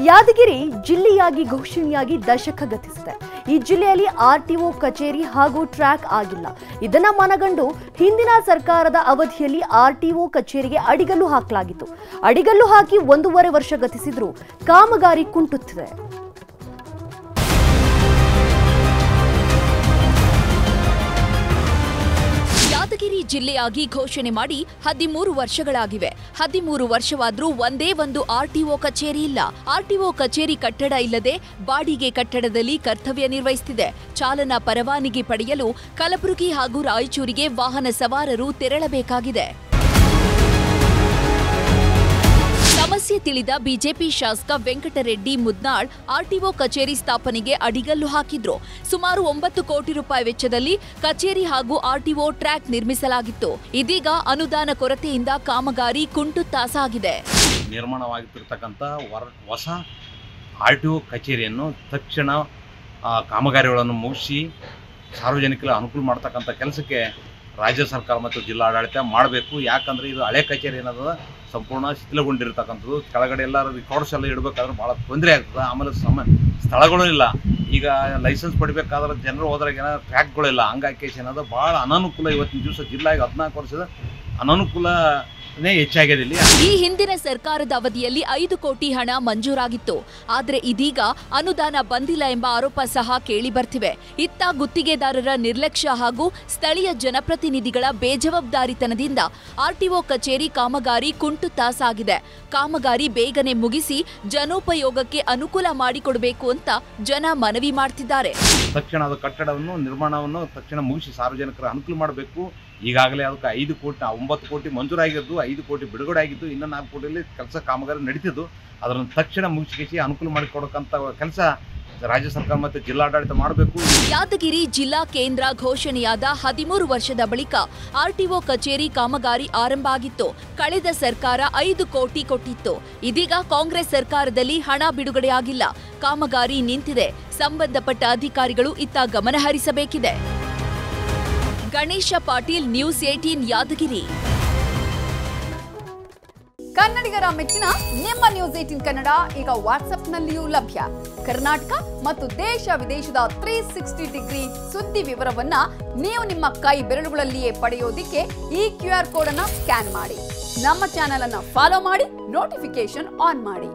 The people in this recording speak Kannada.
ಯಾದಗಿರಿ ಜಿಲ್ಲೆಯಾಗಿ ಘೋಷಣೆಯಾಗಿ ದಶಕ ಗತಿಸಿದೆ. ಈ ಜಿಲ್ಲೆಯಲ್ಲಿ ಆರ್ಟಿಒ ಕಚೇರಿ ಹಾಗೂ ಟ್ರ್ಯಾಕ್ ಆಗಿಲ್ಲ. ಇದನ್ನ ಮನಗಂಡು ಹಿಂದಿನ ಸರ್ಕಾರದ ಅವಧಿಯಲ್ಲಿ ಆರ್ಟಿಒ ಕಚೇರಿಗೆ ಅಡಿಗಲ್ಲು ಹಾಕಲಾಗಿತ್ತು. ಅಡಿಗಲ್ಲು ಹಾಕಿ 1.5 ವರ್ಷ ಗತಿಸಿದ್ರೂ ಕಾಮಗಾರಿ ಕುಂಟುತ್ತಿದೆ. ಯಾದಗಿರಿ ಜಿಲ್ಲೆಯಾಗಿ ಘೋಷಣೆ ಮಾಡಿ 13 ವರ್ಷಗಳಾಗಿವೆ. 13 ವರ್ಷವಾದ್ರೂ ಒಂದೇ ಒಂದು ಆರ್ಟಿಒ ಕಚೇರಿ ಇಲ್ಲ. ಆರ್ಟಿಒ ಕಚೇರಿ ಕಟ್ಟಡ ಇಲ್ಲದೆ ಬಾಡಿಗೆ ಕಟ್ಟಡದಲ್ಲಿ ಕರ್ತವ್ಯ ನಿರ್ವಹಿಸುತ್ತಿದೆ. ಚಾಲನಾ ಪರವಾನಗಿ ಪಡೆಯಲು ಕಲಬುರಗಿ ಹಾಗೂ ರಾಯಚೂರಿಗೆ ವಾಹನ ಸವಾರರು ತೆರಳಬೇಕಾಗಿದೆ. ಸಮಸ್ಯೆ ತಿಳಿದ ಬಿಜೆಪಿ ಶಾಸಕ ವೆಂಕಟರೆಡ್ಡಿ ಮುದ್ನಾಳ್ ಆರ್ಟಿಒ ಕಚೇರಿ ಸ್ಥಾಪನೆಗೆ ಅಡಿಗಲ್ಲು ಹಾಕಿದ್ರು. ಸುಮಾರು 9 ಕೋಟಿ ರೂಪಾಯಿ ವೆಚ್ಚದಲ್ಲಿ ಕಚೇರಿ ಹಾಗೂ ಆರ್ಟಿಒ ಟ್ರ್ಯಾಕ್ ನಿರ್ಮಿಸಲಾಗಿತ್ತು. ಇದೀಗ ಅನುದಾನ ಕೊರತೆಯಿಂದ ಕಾಮಗಾರಿ ಕುಂಟುತ್ತಾಸಾಗಿದೆ. ನಿರ್ಮಾಣವಾಗುತ್ತಿರತಕ್ಕಂಥ ಹೊಸ ಆರ್ಟಿಒ ಕಚೇರಿಯನ್ನು ತಕ್ಷಣ ಕಾಮಗಾರಿಗಳನ್ನು ಮುಗಿಸಿ ಸಾರ್ವಜನಿಕರ ಅನುಕೂಲ ಮಾಡ್ತಕ್ಕಂಥ ಕೆಲಸಕ್ಕೆ ರಾಜ್ಯ ಸರ್ಕಾರ ಮತ್ತು ಜಿಲ್ಲಾಡಳಿತ ಮಾಡಬೇಕು. ಯಾಕಂದರೆ ಇದು ಹಳೆ ಕಚೇರಿ ಏನದ ಸಂಪೂರ್ಣ ಶಿಥಿಲಗೊಂಡಿರ್ತಕ್ಕಂಥದ್ದು. ಕೆಳಗಡೆ ಎಲ್ಲ ರೆಕಾರ್ಡ್ಸ್ ಎಲ್ಲ ಇಡಬೇಕಾದ್ರೆ ಭಾಳ ತೊಂದರೆ ಆಗ್ತದೆ. ಆಮೇಲೆ ಸ್ಥಳಗಳೂ ಇಲ್ಲ. ಈಗ ಲೈಸೆನ್ಸ್ ಪಡಿಬೇಕಾದ್ರೆ ಜನರು ಹೋದ್ರಾಗ ಏನೋ ಟ್ರ್ಯಾಕ್ಗಳಿಲ್ಲ. ಹಂಗಾಗಿ ಏನದ ಭಾಳ ಅನಾನುಕೂಲ. ಇವತ್ತಿನ ದಿವಸ ಜಿಲ್ಲೆಗೆ 14 ವರ್ಷದ ಅನಾನುಕೂಲನೇ ಹೆಚ್ಚಾಗಿದೆ ಇಲ್ಲಿ. ಈ ಹಿಂದಿನ ಸರ್ಕಾರದ ಅವಧಿಯಲ್ಲಿ 5 ಕೋಟಿ ಹಣ ಮಂಜೂರಾಗಿತ್ತು. ಆದರೆ ಇದೀಗ ಅನುದಾನ ಬಂದಿಲ್ಲ ಎಂಬ ಆರೋಪ ಸಹ ಕೇಳಿ ಬರ್ತಿವೆ. ಇತ್ತ ಗುತ್ತಿಗೆದಾರರ ನಿರ್ಲಕ್ಷ್ಯ ಹಾಗೂ ಸ್ಥಳೀಯ ಜನಪ್ರತಿನಿಧಿಗಳ ಬೇಜವಾಬ್ದಾರಿತನದಿಂದ ಆರ್ಟಿಒ ಕಚೇರಿ ಕಾಮಗಾರಿ ಕುಂಟುತ್ತಾಸಾಗಿದೆ. ಕಾಮಗಾರಿ ಬೇಗನೆ ಮುಗಿಸಿ ಜನೋಪಯೋಗಕ್ಕೆ ಅನುಕೂಲ ಮಾಡಿಕೊಡಬೇಕು ಅಂತ ಜನ ಮನವಿ ಮಾಡ್ತಿದ್ದಾರೆ. ತಕ್ಷಣ ಅದು ಕಟ್ಟಡವನ್ನು ನಿರ್ಮಾಣವನ್ನು ತಕ್ಷಣ ಮುಗಿಸಿ ಸಾರ್ವಜನಿಕರ ಅನುಕೂಲ ಮಾಡಬೇಕು. ಈಗಾಗಲೇ ಅದಕ್ಕೆ 5 ಕೋಟಿ 9 ಕೋಟಿ ಮಂಜೂರಾಗಿದ್ದು, 5 ಕೋಟಿ ಬಿಡುಗಡೆ ಆಗಿದ್ದು, ಇನ್ನೂ 4 ಕೋಟಿಯಲ್ಲಿ ಕೆಲಸ ಕಾಮಗಾರಿ ನಡೀತಿದ್ದು. ಅದನ್ನು ತಕ್ಷಣ ಮುಗಿಸಿ ಅನುಕೂಲ ಮಾಡಿಕೊಡೋಕ್ಕಂಥ ಕೆಲಸ ರಾಜ್ಯ ಸರ್ಕಾರ ಮತ್ತು ಜಿಲ್ಲಾಡಳಿತ ಮಾಡಬೇಕು. ಯಾದಗಿರಿ ಜಿಲ್ಲಾ ಕೇಂದ್ರ ಘೋಷಣೆಯಾದ 13 ವರ್ಷದ ಬಳಿಕ ಆರ್ಟಿಒ ಕಚೇರಿ ಕಾಮಗಾರಿ ಆರಂಭ ಆಗಿತ್ತು. ಕಳೆದ ಸರ್ಕಾರ 5 ಕೋಟಿ ಕೊಟ್ಟಿತ್ತು. ಇದೀಗ ಕಾಂಗ್ರೆಸ್ ಸರ್ಕಾರದಲ್ಲಿ ಹಣ ಬಿಡುಗಡೆಯಾಗಿಲ್ಲ. ಕಾಮಗಾರಿ ನಿಂತಿದೆ. ಸಂಬಂಧಪಟ್ಟ ಅಧಿಕಾರಿಗಳು ಇತ್ತ ಗಮನ ಹರಿಸಬೇಕಿದೆ. ಗಣೇಶ ಪಾಟೀಲ್, ನ್ಯೂಸ್ 18 ಯಾದಗಿರಿ. ಕನ್ನಡಿಗರ ಮೆಚ್ಚಿನ ನಿಮ್ಮ ನ್ಯೂಸ್ 18 ಕನ್ನಡ ಈಗ ವಾಟ್ಸ್ಆಪ್ನಲ್ಲಿಯೂ ಲಭ್ಯ. ಕರ್ನಾಟಕ ಮತ್ತು ದೇಶ ವಿದೇಶದ 360 ಡಿಗ್ರಿ ಸುದ್ದಿ ವಿವರವನ್ನ ನೀವು ನಿಮ್ಮ ಕೈ ಬೆರಳುಗಳಲ್ಲಿಯೇ ಪಡೆಯೋದಿಕ್ಕೆ ಈ QR ಕೋಡ್ ಅನ್ನ ಸ್ಕ್ಯಾನ್ ಮಾಡಿ. ನಮ್ಮ ಚಾನೆಲ್ ಅನ್ನ ಫಾಲೋ ಮಾಡಿ, ನೋಟಿಫಿಕೇಶನ್ ಆನ್ ಮಾಡಿ.